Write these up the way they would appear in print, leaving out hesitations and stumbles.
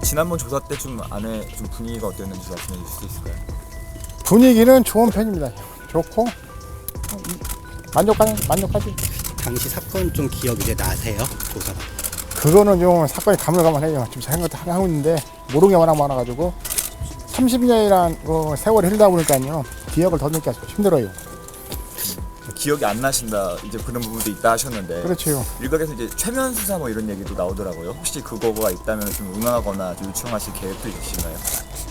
지난번 조사 때 좀 안에 좀 분위기가 어땠는지 말씀해 주실 수 있을까요? 분위기는 좋은 편입니다. 좋고 만족하지. 당시 사건 좀 기억 이제 나세요? 조사가. 그거는 좀 사건이 가물가물해요. 지금 생각도 하고 있는데 모르는 게 워낙 많아가지고 30년이란 세월이 흐르다 보니까요 기억을 더듬기가 힘들어요. 기억이 안 나신다 이제 그런 부분도 있다 하셨는데 그렇죠. 일각에서 이제 최면 수사 뭐 이런 얘기도 나오더라고요. 혹시 그거가 있다면 좀 응하거나 좀 요청하실 계획도 있으신가요?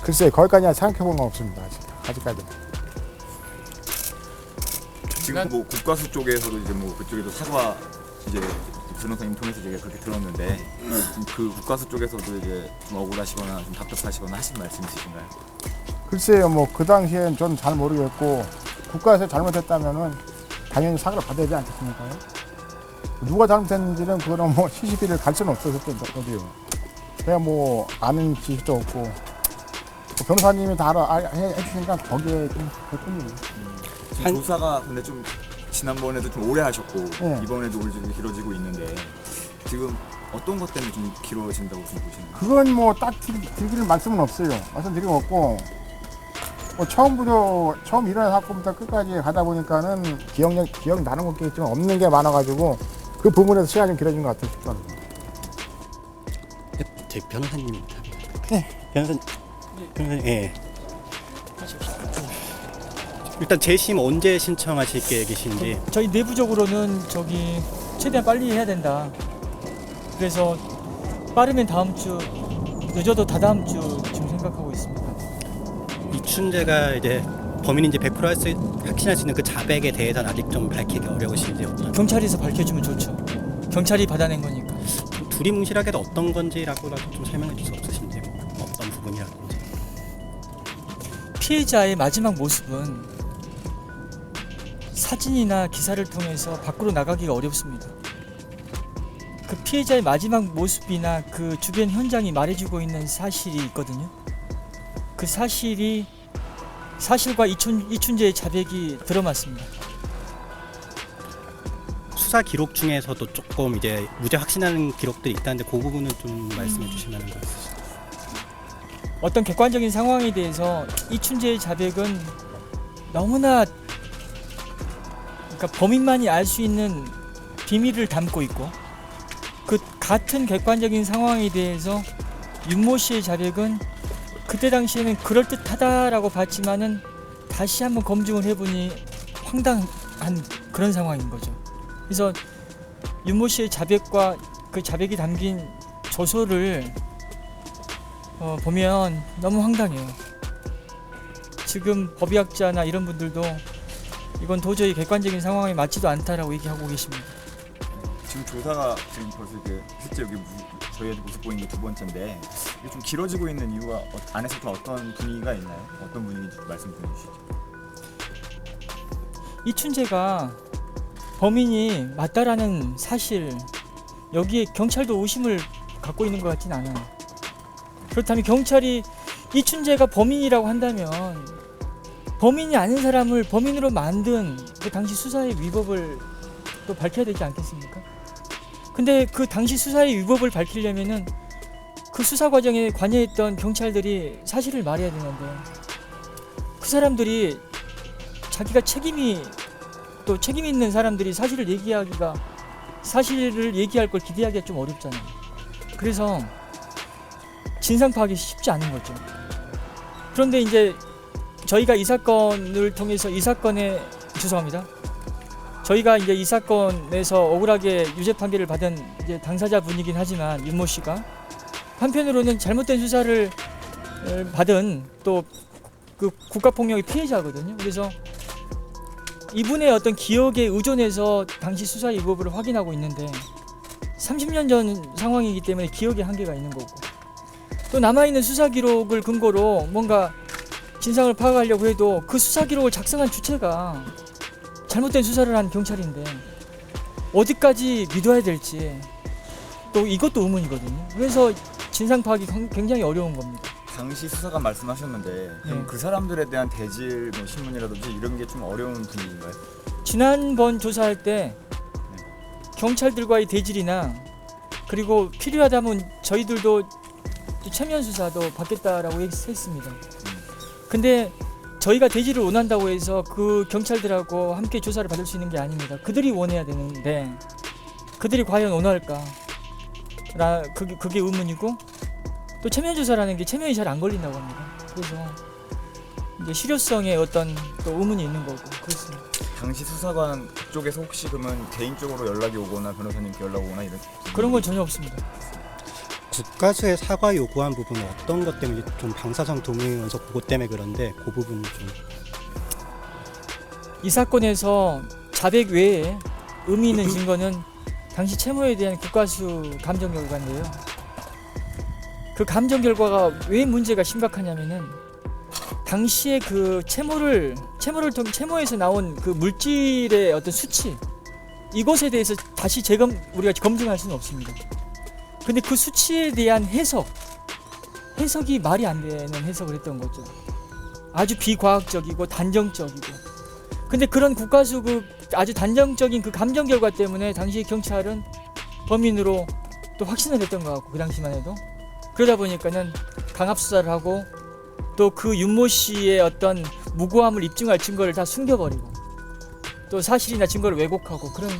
글쎄 거기까지 생각해본 건 없습니다. 아직까지는. 지금 뭐 국가수 쪽에서도 이제 뭐 그쪽에도 사과 이제 변호사님 통해서 제가 그렇게 들었는데 좀 그 국가수 쪽에서도 이제 좀 억울하시거나 좀 답답하시거나 하신 말씀 있으신가요? 글쎄요, 뭐 그 당시엔 전 잘 모르겠고 국가에서 잘못했다면은 당연히 사과를 받아야 되지 않겠습니까요? 누가 잘못했는지는 그거는 뭐 시시비를 갈 수는 없어서 어디요. 그냥 뭐 아는 지식도 없고 뭐 변호사님이 다 해주시니까 거기에 좀 그뿐이에요. 지금 조사가 근데 좀 지난번에도 좀 오래 하셨고 네. 이번에도 좀 길어지고 있는데 지금 어떤 것 때문에 좀 길어진다고 좀 보시나요? 그건 뭐 딱 드릴 말씀은 없어요. 말씀드리고 없고 뭐 처음 일어난 사건부터 끝까지 가다 보니까는 기억 나는 것도 있지만 없는 게 많아가지고 그 부분에서 시간이 좀 길어진 것 같아요. 싶더라고요. 제 변호사님입니다. 네. 변호사님, 예. 일단 재심 언제 신청하실 계획이신지. 저희 내부적으로는 최대한 빨리 해야 된다. 그래서 빠르면 다음 주, 늦어도 다다음 주 지금 생각하고 있습니다. 이춘재가 이제 범인인지 100% 확신할 수 있는 그 자백에 대해서는 아직 좀 밝히기 어려우신지 어떤? 경찰에서 밝혀주면 좋죠. 경찰이 받아낸 거니까. 두리뭉실하게도 어떤 건지라고라도 좀 설명해 줄 수 없으신지, 뭐 어떤 부분이라든지. 피해자의 마지막 모습은 사진이나 기사를 통해서 밖으로 나가기가 어렵습니다. 그 피해자의 마지막 모습이나 그 주변 현장이 말해주고 있는 사실이 있거든요. 그 사실과 이춘재의 자백이 들어맞습니다. 수사 기록 중에서도 조금 이제 무죄 확신하는 기록들이 있다는데 그 부분은 좀 말씀해 주실 만한 거 있으실까요? 어떤 객관적인 상황에 대해서 이춘재의 자백은 너무나 그러니까 범인만이 알 수 있는 비밀을 담고 있고 그 같은 객관적인 상황에 대해서 윤모 씨의 자백은 그때 당시에는 그럴듯하다라고 봤지만은 다시 한번 검증을 해보니 황당한 그런 상황인 거죠. 그래서 윤모 씨의 자백과 그 자백이 담긴 조서를 보면 너무 황당해요. 지금 법의학자나 이런 분들도 이건 도저히 객관적인 상황에 맞지도 않다라고 얘기하고 계십니다. 지금 조사가 지금 벌써 이게 실제 여기 저희한테 모습 보이는 게 두 번째인데 이게 좀 길어지고 있는 이유가 안에서 좀 어떤 분위기가 있나요? 어떤 분위기인지 말씀 좀 주시죠. 이춘재가 범인이 맞다라는 사실 여기에 경찰도 의심을 갖고 있는 것 같진 않아요. 그렇다면 경찰이 이춘재가 범인이라고 한다면 범인이 아닌 사람을 범인으로 만든 그 당시 수사의 위법을 또 밝혀야 되지 않겠습니까? 근데 그 당시 수사의 위법을 밝히려면은 그 수사 과정에 관여했던 경찰들이 사실을 말해야 되는데 그 사람들이 자기가 책임 있는 사람들이 사실을 얘기할 걸 기대하기가 좀 어렵잖아요. 그래서 진상 파악이 쉽지 않은 거죠. 그런데 이제 저희가 이 사건을 통해서 저희가 이제 이 사건에서 억울하게 유죄 판결을 받은 이제 당사자분이긴 하지만 윤모 씨가 한편으로는 잘못된 수사를 받은 또 그 국가폭력의 피해자거든요. 그래서 이분의 어떤 기억에 의존해서 당시 수사의 위법을 확인하고 있는데 30년 전 상황이기 때문에 기억에 한계가 있는 거고 또 남아있는 수사 기록을 근거로 뭔가 진상을 파악하려고 해도 그 수사 기록을 작성한 주체가 잘못된 수사를 한 경찰인데 어디까지 믿어야 될지 또 이것도 의문이거든요. 그래서 진상 파악이 굉장히 어려운 겁니다. 당시 수사관 말씀하셨는데 그럼 그 사람들에 대한 대질 뭐 신문이라든지 이런 게 좀 어려운 분위기인가요? 지난번 조사할 때 경찰들과의 대질이나 그리고 필요하다면 저희들도 또 최면 수사도 받겠다라고 했습니다. 근데 저희가 대지를 원한다고 해서 그 경찰들하고 함께 조사를 받을 수 있는 게 아닙니다. 그들이 원해야 되는데 그들이 과연 원할까? 그게 의문이고, 또 체면 조사라는 게 체면이 잘 안 걸린다고 합니다. 그래서 이제 실효성에 어떤 또 의문이 있는 거고 그렇습니다. 당시 수사관 쪽에서 혹시 그러면 개인적으로 연락이 오거나 변호사님께 연락 오거나 이런 그런 건 전혀 없습니다. 국가수의 사과 요구한 부분은 어떤 것 때문에 좀 방사성 동의원서 그것 때문에 그런데 그 부분은 좀 이 사건에서 자백 외에 의미 있는 증거는 당시 채무에 대한 국가수 감정 결과인데요. 그 감정 결과가 왜 문제가 심각하냐면은 당시에 그 채무에서 나온 그 물질의 어떤 수치, 이것에 대해서 다시 우리가 검증할 수는 없습니다. 근데 그 수치에 대한 해석이 말이 안 되는 해석을 했던 거죠. 아주 비과학적이고 단정적이고. 근데 그런 국가수 그 아주 단정적인 그 감정 결과 때문에 당시 경찰은 범인으로 또 확신을 했던 것 같고, 그 당시만 해도. 그러다 보니까는 강압 수사를 하고 또 그 윤모 씨의 어떤 무고함을 입증할 증거를 다 숨겨버리고 또 사실이나 증거를 왜곡하고 그런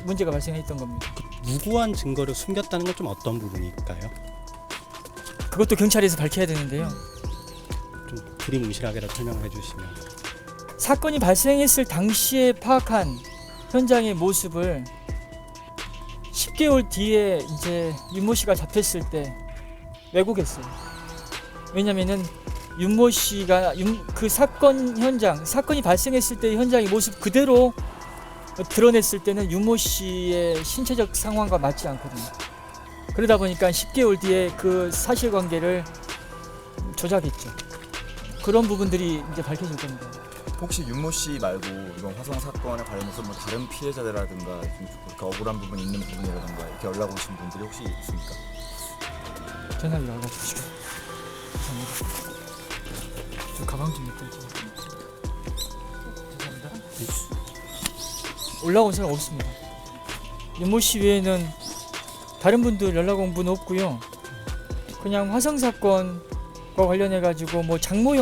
문제가 발생했던 겁니다. 무고한 증거를 숨겼다는 건 좀 어떤 부분일까요? 그것도 경찰에서 밝혀야 되는데요. 좀 두리뭉실하게라도 설명을 해주시면. 사건이 발생했을 당시에 파악한 현장의 모습을 10개월 뒤에 이제 윤모 씨가 잡혔을 때 왜곡했어요. 왜냐면은 윤모 씨가 그 사건이 발생했을 때 현장의 모습 그대로 드러냈을 때는 윤모 씨의 신체적 상황과 맞지 않거든요. 그러다 보니까 10개월 뒤에 그 사실관계를 조작했죠. 그런 부분들이 이제 밝혀질 겁니다. 혹시 윤모 씨 말고 이번 화성 사건에 관련해서 뭐 다른 피해자들이라든가 좀 그렇게 억울한 부분이 있는 부분이라든가 이렇게 연락 오신 분들이 혹시 있습니까? 전화기 나가주시고. 감사합니다. 저 가방 좀 갖다 주세요. 감사합니다. 올라온 사람 없습니다. 윤모 씨 외에는 다른 분들 연락 온 분 없고요. 그냥 화성 사건과 관련해 가지고 뭐 장모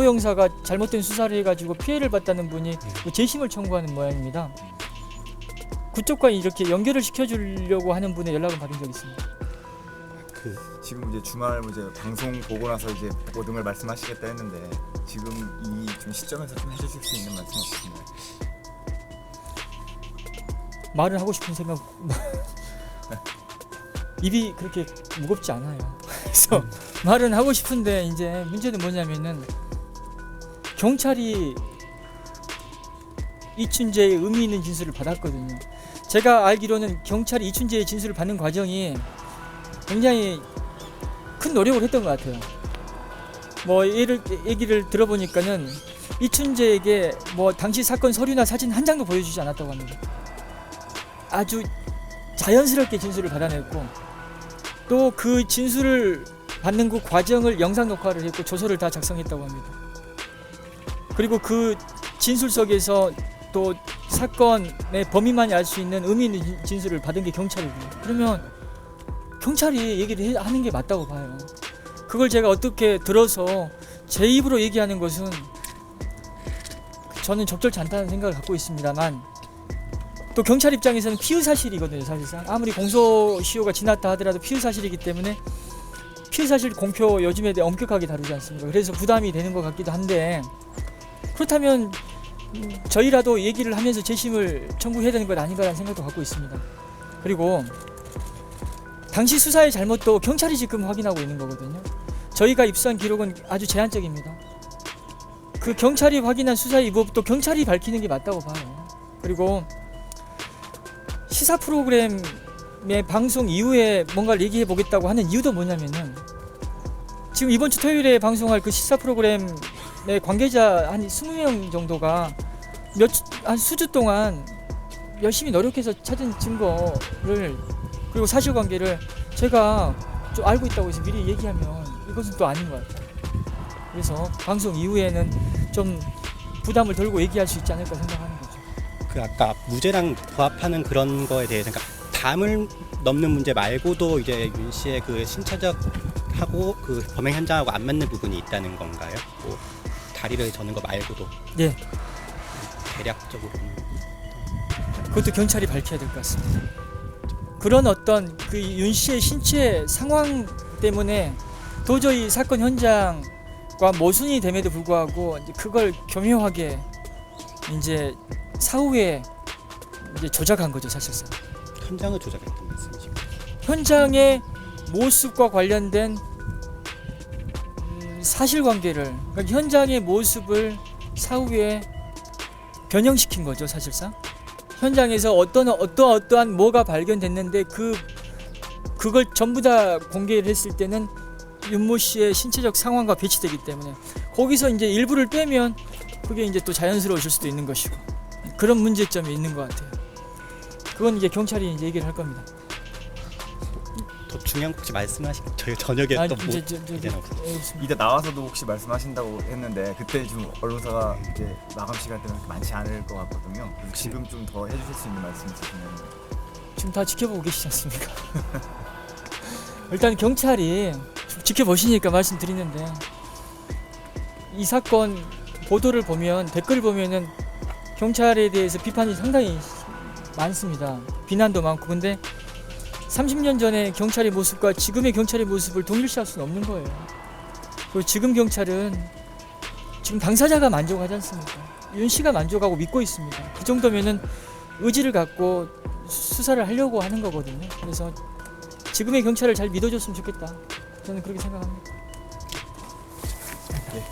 형사가 잘못된 수사를 해가지고 피해를 봤다는 분이 뭐 재심을 청구하는 모양입니다. 그쪽과 이렇게 연결을 시켜주려고 하는 분의 연락을 받은 적이 있습니다. 지금 이제 주말 이제 방송 보고 나서 이제 모든 걸 말씀하시겠다 했는데 지금 이 좀 시점에서 좀 해주실 수 있는 말씀 없으신가요? 말을 하고 싶은 생각 입이 그렇게 무겁지 않아요. 그래서 말은 하고 싶은데 이제 문제는 뭐냐면은 경찰이 이춘재의 의미 있는 진술을 받았거든요. 제가 알기로는 경찰이 이춘재의 진술을 받는 과정이 굉장히 큰 노력을 했던 것 같아요. 뭐 얘기를 들어보니까는 이춘재에게 뭐 당시 사건 서류나 사진 한 장도 보여주지 않았다고 합니다. 아주 자연스럽게 진술을 받아냈고 또 그 진술을 받는 그 과정을 영상 녹화를 했고 조서를 다 작성했다고 합니다. 그리고 그 진술 속에서 또 사건의 범인만이 알 수 있는 의미 있는 진술을 받은 게 경찰이고요. 그러면 경찰이 얘기를 하는 게 맞다고 봐요. 그걸 제가 어떻게 들어서 제 입으로 얘기하는 것은 저는 적절치 않다는 생각을 갖고 있습니다만 또 경찰 입장에서는 피의사실이거든요. 사실상 아무리 공소시효가 지났다 하더라도 피의사실이기 때문에 피의사실 공표 요즘에 대해 엄격하게 다루지 않습니까? 그래서 부담이 되는 것 같기도 한데 그렇다면 저희라도 얘기를 하면서 재심을 청구해야 되는 것 아닌가라는 생각도 갖고 있습니다. 그리고 당시 수사의 잘못도 경찰이 지금 확인하고 있는 거거든요. 저희가 입수한 기록은 아주 제한적입니다. 그 경찰이 확인한 수사의 이부도 경찰이 밝히는 게 맞다고 봐요. 그리고 시사 프로그램의 방송 이후에 뭔가를 얘기해 보겠다고 하는 이유도 뭐냐면은 지금 이번 주 토요일에 방송할 그 시사 프로그램의 관계자 한 20명 정도가 한 수주 동안 열심히 노력해서 찾은 증거를 그리고 사실관계를 제가 좀 알고 있다고 해서 미리 얘기하면 이것은 또 아닌 것 같아요. 그래서 방송 이후에는 좀 부담을 덜고 얘기할 수 있지 않을까 생각하는 거죠. 그 아까 무죄랑 부합하는 그런 거에 대해서 그러니까 담을 넘는 문제 말고도 이제 윤 씨의 그 신체적하고 그 범행 현장하고 안 맞는 부분이 있다는 건가요? 뭐 다리를 저는 거 말고도 예, 대략적으로는. 그것도 경찰이 밝혀야 될 것 같습니다. 그런 어떤 그 윤 씨의 신체 상황 때문에 도저히 사건 현장과 모순이 됨에도 불구하고 이제 그걸 교묘하게 이제 사후에 이제 조작한 거죠, 사실상. 현장을 조작했던 말씀이시고. 현장의 모습과 관련된 사실관계를, 그러니까 현장의 모습을 사후에 변형시킨 거죠, 사실상. 현장에서 어떠한 뭐가 발견됐는데 그걸 전부 다 공개를 했을 때는 윤모 씨의 신체적 상황과 배치되기 때문에 거기서 이제 일부를 빼면 그게 이제 또 자연스러우실 수도 있는 것이고, 그런 문제점이 있는 것 같아요. 그건 이제 경찰이 이제 얘기를 할 겁니다. 더 중요한 거 혹시 말씀하신 저녁에 또 뭐 이제는 없어요. 이따 나와서도 혹시 말씀하신다고 했는데 그때 지금 언론사가 이제 마감 시간 때문에 많지 않을 것 같거든요. 지금 좀 더 해주실 수 있는 말씀 있으시면. 지금 다 지켜보고 계시지 않습니까? 일단 경찰이 지켜보시니까 말씀드리는데, 이 사건 보도를 보면, 댓글을 보면은 경찰에 대해서 비판이 상당히 많습니다. 비난도 많고. 근데 30년 전의 경찰의 모습과 지금의 경찰의 모습을 동일시할 수는 없는 거예요. 그리고 지금 경찰은 지금 당사자가 만족하지 않습니까? 윤 씨가 만족하고 믿고 있습니다. 그 정도면은 의지를 갖고 수사를 하려고 하는 거거든요. 그래서 지금의 경찰을 잘 믿어줬으면 좋겠다. 저는 그렇게 생각합니다. 네.